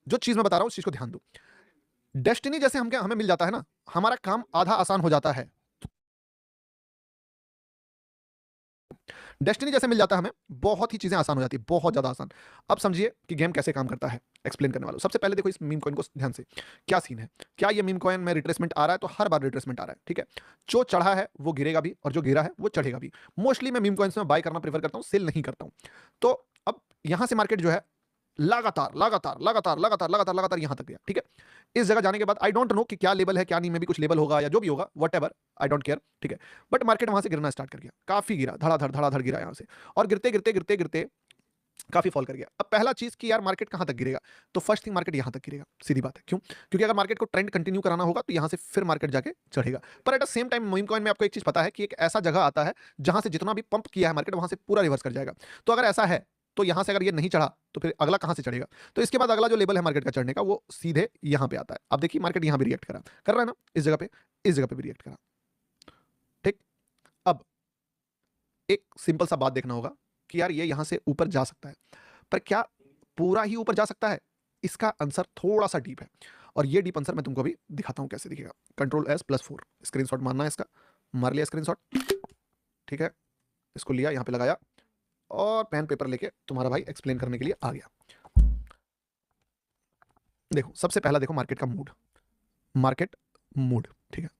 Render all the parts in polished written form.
जो चीज मैं बता रहा हूं उस चीज को ध्यान दो। डेस्टिनी जैसे हमें मिल जाता है ना, हमारा काम आधा आसान हो जाता है। डेस्टिनी जैसे मिल जाता है हमें, बहुत ही चीजें आसान हो जाती है, बहुत ज्यादा आसान। अब समझिए कि गेम कैसे काम करता है, एक्सप्लेन करने वाला। सबसे पहले देखो इस मीम कॉइन को ध्यान से, क्या सीन है। क्या ये मीम कॉइन में रिट्रेसमेंट आ रहा है? तो हर बार रिट्रेसमेंट आ रहा है, ठीक है। जो चढ़ा है वो गिरेगा भी, और जो गिरा है वो चढ़ेगा भी। मोस्टली मैं मीम कॉइन्स में बाय करना प्रेफर करता हूं, सेल नहीं करता हूं। तो अब यहां से मार्केट जो है लगातार लगातार लगातार लगातार लगातार लगातार यहां तक गया, ठीक है। इस जगह जाने के बाद आई डोंट नो कि क्या लेवल है क्या नहीं, में भी कुछ लेवल होगा या जो भी होगा, what ever, I don't care, ठीक है। बट मार्केट वहां से गिरना स्टार्ट कर गया, काफी गिरा, धड़ाधड़ गिरा यहां से, और गिरते गिरते गिरते गिरते काफी फॉल कर गया। अब पहला चीज कि यार मार्केट कहां तक गिरेगा, तो फर्स्ट थिंग मार्केट यहां तक गिरेगा, सीधी बात है। क्यों? क्योंकि अगर मार्केट को ट्रेंड कंटिन्यू कराना होगा तो यहां से फिर मार्केट जाके चढ़ेगा। पर at the same time meme coin में आपको एक चीज पता है कि एक ऐसा जगह आता है जहां से जितना भी पंप किया है मार्केट, वहां से पूरा रिवर्स कर जाएगा। तो अगर ऐसा है तो यहां से अगर ये नहीं चढ़ा तो फिर अगला कहां से चढ़ेगा? तो इसके बाद अगला जो लेवल है मार्केट का चढ़ने का, वो सीधे यहां पे आता है। अब देखिए मार्केट यहां भी रिएक्ट कर रहा है ना, इस जगह पे, इस जगह पे भी रिएक्ट करा, ठीक। अब एक सिंपल सा बात देखना होगा कि यार ये यहां से ऊपर जा सकता है, पर क्या पूरा ही ऊपर जा सकता है? इसका आंसर थोड़ा सा डीप है, और ये डीप आंसर मैं तुमको अभी दिखाता हूं कैसे दिखेगा। Ctrl++4 स्क्रीनशॉट मारना है इसका, मार लिया स्क्रीनशॉट, ठीक है। इसको लिया, यहां पे लगाया, और पेन पेपर लेके तुम्हारा भाई एक्सप्लेन करने के लिए आ गया। देखो सबसे पहला देखो मार्केट का मूड, मार्केट मूड, ठीक है।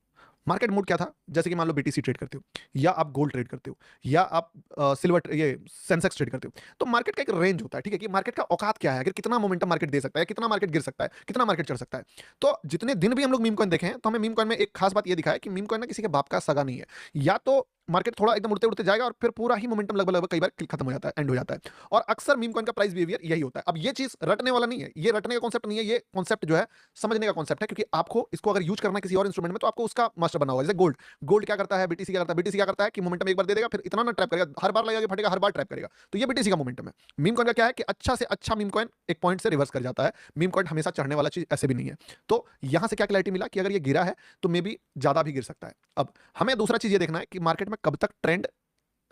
मार्केट मूड क्या था? जैसे कि मान लो बीटीसी ट्रेड करते हो, या आप गोल्ड ट्रेड करते हो, या आप सिल्वर ये सेंसेक्स ट्रेड करते हो, तो मार्केट का एक रेंज होता है, ठीक है, कि मार्केट का औकात क्या है, अगर कितना मोमेंटम मार्केट दे सकता है, कितना मार्केट गिर सकता है, कितना मार्केट चढ़ सकता है। तो जितने दिन भी हम लोग मीम कॉइन देखे हैं, तो हमें मीम कॉइन में एक खास बात ये दिखा है कि मीम कॉइन ना किसी के बाप का सगा नहीं है। या तो मार्केट थोड़ा एकदम उड़ते उड़ते जाएगा और फिर पूरा ही मोमेंटम लगभग लगभग कई बार खत्म हो जाता है, एंड हो जाता है। और अक्सर मीम कॉइन का प्राइस बिहेवियर यही होता है। अब ये चीज रटने वाला नहीं है, ये रटने का कॉन्सेप्ट नहीं है, ये कॉन्सेप्ट जो है समझने का कॉन्सेप्ट है, क्योंकि आपको इसको अगर यूज करना है किसी और इंस्ट्रूमेंट में तो आपको उसका मास्टर बना होगा। जैसे गोल्ड, गोल्ड क्या करता है, बीटीसी क्या करता है, बीटीसी क्या करता है कि मोमेंटम एक बार दे देगा, फिर इतना ना ट्रैप करेगा, हर बार लगेगा फटेगा, हर बार ट्रैप करेगा। तो ये बीटीसी का मोमेंटम है। मीम कॉइन का क्या है कि अच्छा से अच्छा मीम कॉइन एक पॉइंट से रिवर्स कर जाता है। मीम कॉइन हमेशा चढ़ने वाला चीज ऐसे भी नहीं है। तो यहां से क्या क्लैरिटी मिला कि अगर ये गिरा है तो मे बी ज्यादा भी गिर सकता है। अब हमें दूसरा चीज ये देखना है कि मार्केट में कब तक ट्रेंड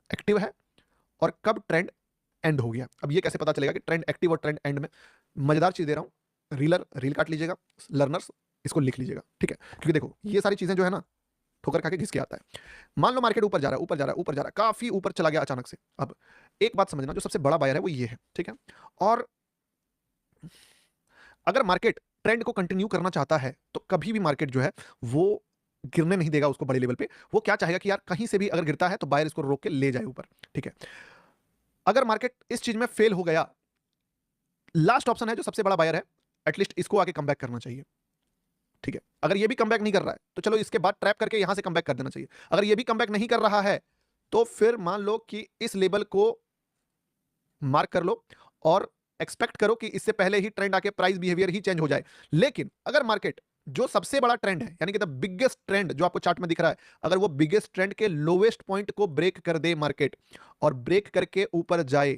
एक्टिव है और कब ट्रेंड एंड हो गया। अब ये कैसे पता चलेगा कि ट्रेंड एक्टिव और ट्रेंड एंड में? मजेदार चीज दे रहा हूं, रील काट लीजिएगा, लर्नर्स इसको लिख लीजिएगा, ठीक है। क्योंकि देखो ये सारी चीजें जो है ना, ठोकर खा के घिस के आता है। मान लो मार्केट ऊपर जा रहा है, ऊपर जा रहा है, ऊपर जा रहा है, काफी ऊपर चला गया अचानक से। अब एक बात समझना, जो सबसे बड़ा बायर है वो ये है, ठीक है। और अगर मार्केट ट्रेंड को कंटिन्यू करना चाहता है तो कभी भी मार्केट जो है वो गिरने नहीं देगा उसको बड़े लेवल पे। वो क्या चाहेगा कि यार कहीं से भी अगर गिरता है तो बायर इसको रोक के ले जाए ऊपर, ठीक है। अगर मार्केट इस चीज में फेल हो गया, लास्ट ऑप्शन है जो सबसे बड़ा बायर है, एटलीस्ट इसको आके कम करना चाहिए, ठीक है। अगर ये भी कम नहीं कर रहा है तो चलो इसके बाद ट्रैप करके यहां से कम कर देना चाहिए। अगर ये भी कम नहीं कर रहा है तो फिर मान लो कि इस लेवल को मार्क कर लो और एक्सपेक्ट करो कि इससे पहले ही ट्रेंड आके प्राइस बिहेवियर ही चेंज हो जाए। लेकिन अगर मार्केट जो सबसे बड़ा ट्रेंड है, यानी कि द बिगेस्ट ट्रेंड जो आपको चार्ट में दिख रहा है, अगर वो बिगेस्ट ट्रेंड के लोवेस्ट पॉइंट को ब्रेक कर दे मार्केट, और ब्रेक करके ऊपर जाए,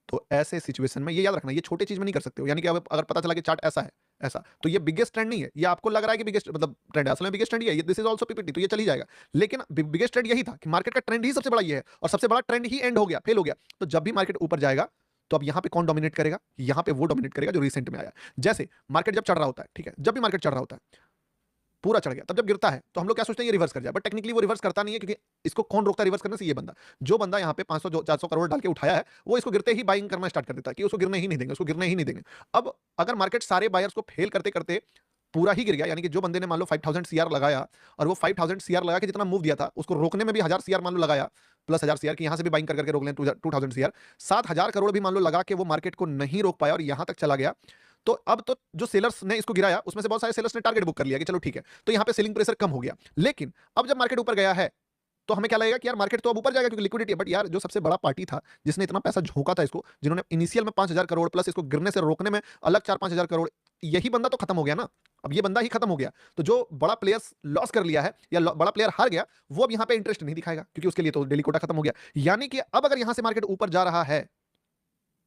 तो ऐसे सिचुएशन में ये याद रखना, ये छोटे चीज में नहीं कर सकते हो। यानी कि अगर पता चला कि चार्ट ऐसा है, ऐसा, तो ये बिगेस्ट ट्रेंड नहीं है, ये आपको लग रहा है कि बिगेस्ट मतलब ट्रेंड है, असल में बिगेस्ट ट्रेंड ये दिस इज आल्सो पीपीटी, तो ये चल ही जाएगा। लेकिन बिगेस्ट ट्रेंड यही था कि मार्केट का ट्रेंड ही सबसे बड़ा ये है, और सबसे बड़ा ट्रेंड ही एंड हो गया, फेल हो गया। तो जब भी मार्केट ऊपर जाएगा तो अब यहां पे कौन डोमिनेट करेगा? यहां पे वो डोमिनेट करेगा जो रिसेंट में आया। जैसे मार्केट जब चढ़ रहा होता है, ठीक है, जब भी मार्केट चढ़ रहा होता है पूरा चढ़ गया, तब जब गिरता है तो हम लोग क्या सोचते हैं ये रिवर्स कर जाए, बट टेक्निकली वो रिवर्स करता नहीं है, क्योंकि इसको कौन रोकता है रिवर्स करने से? ये बंदा, जो बंदा यहाँ पे 500 400 करोड़ डाल के उठाया है, वो इसको गिरते ही बाइंग करना स्टार्ट कर देता है कि उसको गिरने ही नहीं देंगे, उसको गिरने ही नहीं देंगे। अब अगर मार्केट सारे बायर्स को फेल करते करते पूरा ही गिर गया, यानी कि जो बंदे ने मान लो 5000 सीआर लगाया, और वो 5000 सीआर लगा के जितना मूव दिया था उसको रोकने में भी 1000 सीआर मान लो लगाया, प्लस 1000 सीआर की यहां से भी बाइंग कर करके रोक लें 2000 सीआर, 7000 करोड़ भी मान लो लगा के वो मार्केट को नहीं रोक पाया और यहां तक चला गया। तो अब तो जो सेलर्स ने इसको गिराया उसमें से बहुत सारे सेलर्स ने टारगेट बुक कर लिया कि चलो ठीक है, तो यहां पे सेलिंग प्रेशर कम हो गया। लेकिन अब जब मार्केट ऊपर गया है तो हमें क्या लगेगा कि यार मार्केट तो अब ऊपर जाएगा क्योंकि लिक्विडिटी है। बट यार जो सबसे बड़ा पार्टी था जिसने इतना पैसा झोंका था इसको, जिन्होंने इनिशियल में 5000 करोड़ प्लस इसको गिरने से रोकने में अलग 4-5000 करोड़, यही बंदा तो खत्म हो गया ना। अब ये बंदा ही खत्म हो गया, तो जो बड़ा प्लेयर्स लॉस कर लिया है या बड़ा प्लेयर हार गया, वो अब यहां पे इंटरेस्ट नहीं दिखाएगा क्योंकि उसके लिए तो डेली कोटा खत्म हो गया। यानी कि अब अगर यहां से मार्केट ऊपर जा रहा है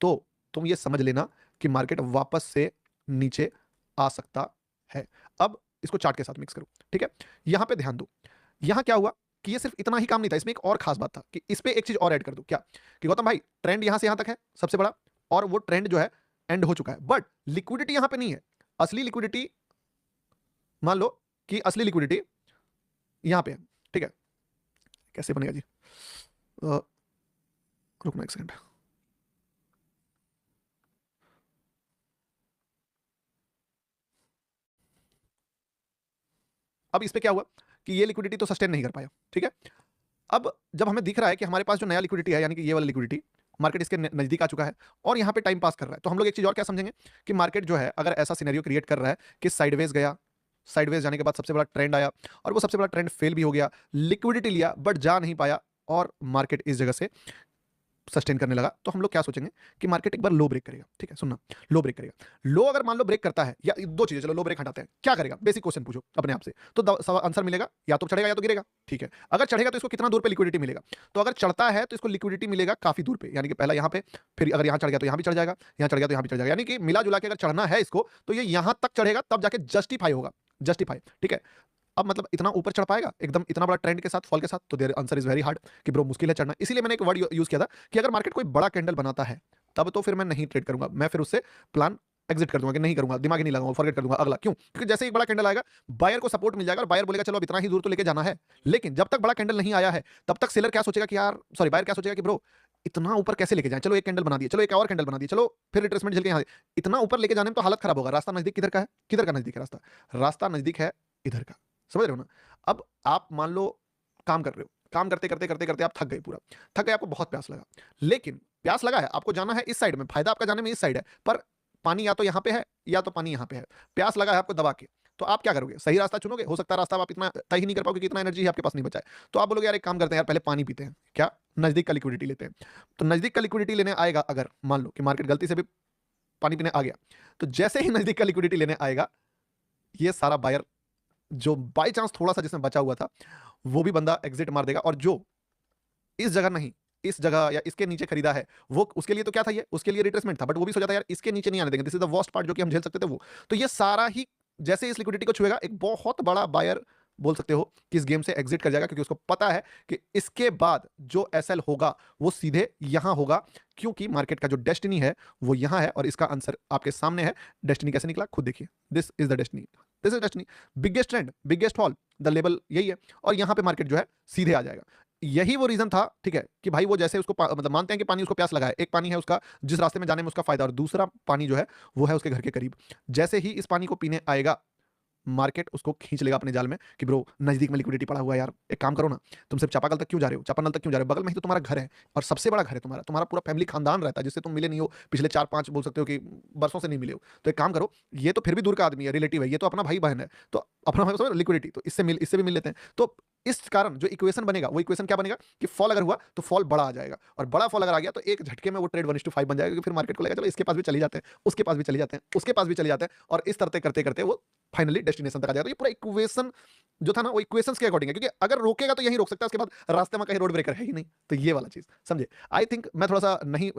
तो तुम ये समझ लेना कि मार्केट वापस से नीचे आ सकता है। अब इसको चार्ट के साथ मिक्स करो, ठीक है। यहां पे ध्यान दो, यहां क्या हुआ कि ये सिर्फ इतना ही काम नहीं था, इसमें एक और खास बात था, कि इस पे एक चीज और ऐड कर दो। क्या? कि गौतम भाई ट्रेंड यहां से यहां तक है सबसे बड़ा, और वो ट्रेंड जो है एंड हो चुका है, बट लिक्विडिटी यहां पे नहीं है। असली लिक्विडिटी, मान लो कि असली लिक्विडिटी यहां पे है, ठीक है। कैसे बनेगा जी? रुकना एक सेकंड। अब इस पे क्या हुआ कि ये लिक्विडिटी तो सस्टेन नहीं कर पाया, ठीक है। अब जब हमें दिख रहा है कि हमारे पास जो नया लिक्विडिटी है, यानी कि ये वाला लिक्विडिटी, मार्केट इसके नजदीक आ चुका है और यहाँ पे टाइम पास कर रहा है, तो हम लोग एक चीज और क्या समझेंगे कि मार्केट जो है अगर ऐसा सिनेरियो क्रिएट कर रहा है कि साइडवेज गया, साइडवेज जाने के बाद सबसे बड़ा ट्रेंड आया और वो सबसे बड़ा ट्रेंड फेल भी हो गया, लिक्विडिटी लिया बट जा नहीं पाया और मार्केट इस जगह से सस्टेन करने लगा, तो हम लोग क्या सोचेंगे कि मार्केट एक बार लो ब्रेक करेगा, ठीक है। सुनना, लो ब्रेक करेगा। लो अगर मान लो ब्रेक करता है, या दो चीजें, चलो लो ब्रेक हटाते हैं, क्या करेगा? बेसिक क्वेश्चन पूछो अपने आप से, तो आंसर मिलेगा या तो चढ़ेगा या तो गिरेगा, ठीक है। अगर चढ़ेगा तो इसको कितना दूर पे लिक्विडिटी मिलेगा? तो अगर चढ़ता है तो इसको लिक्विडिटी मिलेगा काफी दूर पे, यानी कि पहला यहां पे, फिर अगर यहां चढ़ गया तो यहां भी चढ़ जाएगा, यहां चढ़ गया तो यहां भी चढ़ जाएगा, यानी कि मिला जुला के अगर चढ़ना है इसको तो ये यहां तक चढ़ेगा, तब जाके जस्टिफाई होगा, जस्टिफाई, ठीक है। अब मतलब इतना ऊपर चढ़ पाएगा एकदम इतना बड़ा ट्रेंड के साथ, फॉल के साथ? तो their answer is very hard कि ब्रो मुश्किल है चढ़ना। इसीलिए मैंने एक वर्ड यूज किया था कि अगर मार्केट कोई बड़ा कैंडल बनाता है तब तो फिर मैं नहीं ट्रेड करूंगा, मैं फिर उससे प्लान एग्जिट कर दूंगा कि नहीं करूंगा, दिमाग ही नहीं लगाऊंगा, फॉरगेट कर दूंगा अगला। क्यों? क्योंकि जैसे एक बड़ा कैंडल आएगा, बायर को सपोर्ट मिल जाएगा और बायर बोलेगा चलो अब इतना ही दूर तो लेके जाना है। लेकिन जब तक बड़ा कैंडल नहीं आया है तब तक सेलर क्या सोचेगा कि यार, सॉरी, बायर क्या सोचेगा कि ब्रो इतना ऊपर कैसे लेके जाएं, चलो एक कैंडल बना दिए, चलो एक और कैंडल बना दिए, चलो फिर रिट्रेसमेंट झेल के यहाँ इतना ऊपर लेके जाने में तो हालत खराब होगा। रास्ता नजदीक किधर का है? किधर का नजदीक है रास्ता? रास्ता नजदीक है इधर का, समझ रहे हो ना। अब आप मान लो काम कर रहे हो, काम करते करते करते करते आप थक गए, पूरा थक गए, आपको बहुत प्यास लगा, लेकिन प्यास लगा है, आपको जाना है इस साइड में, फायदा आपका जाने में इस साइड है, पर पानी या तो यहां पे है या तो पानी यहां पे है, प्यास लगा है आपको दबा के, तो आप क्या करोगे? सही रास्ता चुनोगे? हो सकता है रास्ता आप इतना तय ही नहीं कर पाओगे, इतना एनर्जी आपके पास नहीं बचा है, तो आप बोलोगे यार एक काम करते हैं यार, पहले पानी पीते हैं, क्या नजदीक का लिक्विडिटी लेते हैं। तो नजदीक का लिक्विडिटी लेने आएगा, अगर मान लो कि मार्केट गलती से भी पानी पीने आ गया, तो जैसे ही नजदीक का लिक्विडिटी लेने आएगा, ये सारा बायर जो बाई चांस थोड़ा सा जिसमें बचा हुआ था वो भी बंदा एग्जिट मार देगा, और जो इस जगह नहीं, इस जगह या इसके नीचे खरीदा है, वो उसके लिए तो क्या था, ये उसके लिए रिट्रेसमेंट था, बट वो भी सोचा था यार इसके नीचे नहीं आने देंगे, this is the worst part जो कि हम झेल सकते थे वो। तो ये सारा ही जैसे इस लिक्विडिटी को छुएगा, एक बहुत बड़ा बायर बोल सकते हो कि इस गेम से एग्जिट कर जाएगा, क्योंकि उसको पता है कि इसके बाद जो एसएल होगा वो सीधे यहां होगा, क्योंकि मार्केट का जो डेस्टिनी है वो यहां है, और इसका आंसर आपके सामने है। डेस्टिनी कैसे निकला खुद देखिए, this is the destiny, this is destiny, biggest trend, biggest fall, the level यही है, और यहां पे मार्केट जो है सीधे आ जाएगा। यही वो रीजन था, ठीक है, कि भाई वो जैसे उसको मतलब मानते हैं कि पानी उसको प्यास लगा है, एक पानी है उसका जिस रास्ते में जाने में उसका फायदा, और दूसरा पानी जो है वो है उसके घर के करीब। जैसे ही इस पानी को पीने आएगा, मार्केट उसको खींच लेगा अपने जाल में कि ब्रो नजदीक में लिक्विडिटी पड़ा हुआ है यार, एक काम करो ना, तुम सिर्फ चापाकल तक क्यों जा रहे हो, चापानल तक क्यों जा रहे हो, बगल में ही तो तुम्हारा घर है, और सबसे बड़ा घर है तुम्हारा, तुम्हारा पूरा फैमिली खानदान रहता है जिससे तुम मिले नहीं हो पिछले 4-5 बोल सकते हो कि वर्षों से नहीं मिले हो। तो एक काम करो, ये तो फिर भी दूर का आदमी है, रिलेटिव है, ये तो अपना भाई बहन है, तो अपना भाई समझ, लिक्विडिटी तो इससे भी मिल लेते हैं। तो इस कारण जो इक्वेशन बनेगा, वो इक्वेशन क्या बनेगा कि फॉल अगर हुआ तो फॉल बड़ा आ जाएगा, और बड़ा फॉल अगर आ गया तो एक झटके में वो ट्रेड 1:5 बन जाएगा, क्योंकि फिर मार्केट को लगेगा चलो इसके पास भी चले जाते हैं, उसके पास भी चले जाते हैं, उसके पास भी चले जाते हैं, और इस तरह करते करते वो फाइनली डेस्टिनेशन तक आ जाएगा। तो ये पूरा इक्वेशन जो था ना, वो इक्वेशंस के अकॉर्डिंग है, क्योंकि अगर रोकेगा तो यहीं रोक सकता है, उसके बाद रास्ते में कहीं रोड ब्रेकर है ही नहीं, तो ये वाला चीज समझे। आई थिंक मैं थोड़ा सा नहीं